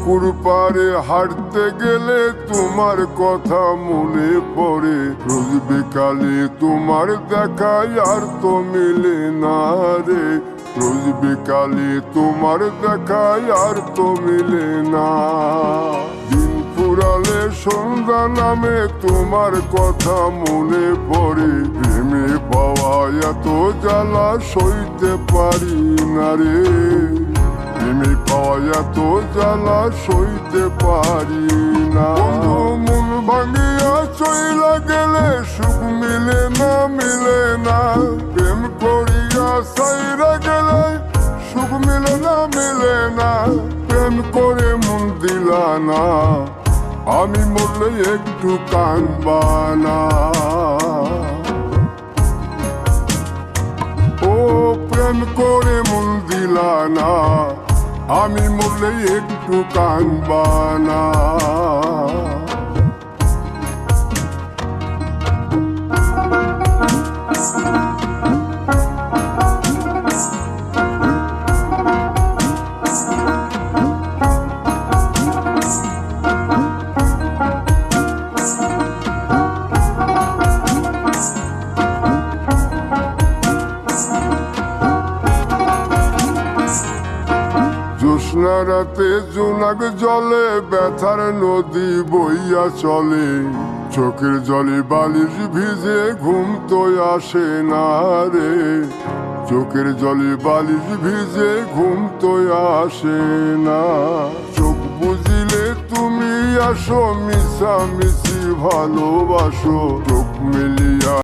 পুকুর পাড়ে হাঁটতে গেলে তোমার কথা মনে পড়ে। রোজ বিকালে তোমার দেখায় আর তো মিলে না রে। রোজ বিকালে তোমার দেখায় আর তো মিলে না। দিন ফুরালে সন্ধ্যা নামে তোমার কথা মনে পড়ে। প্রেমে পাওয়া এত জ্বালা সইতে পারি না রে। প্রেমে পাওয়া এত জ্বালা সইতে পারি না। মন ভাঙিয়া চইলা গেলে সুখ মিলে না, মিলে না। প্রেম করিয়া সাইরা গেলে সুখ মিলে না, মিলে না। প্রেম করে মন দিলা না, আমি মরলে একটু কাঁদবা না। ও প্রেম করে মন দিলা না, আমি মরলে একটু কাঁদবা না। জ্যোৎস্না রাতে জোনাক জলে ব্যথার নদী বইয়া চলে। চোখের জলে বালিশ ভিজে ঘুম তো আসে না রে। চোখের জলে বালিশ ভিজে ঘুম তো আসে না। চোখ বুঝিলে তুমি আসো, মিশামিশি ভালোবাসো। চোখ মিলিয়া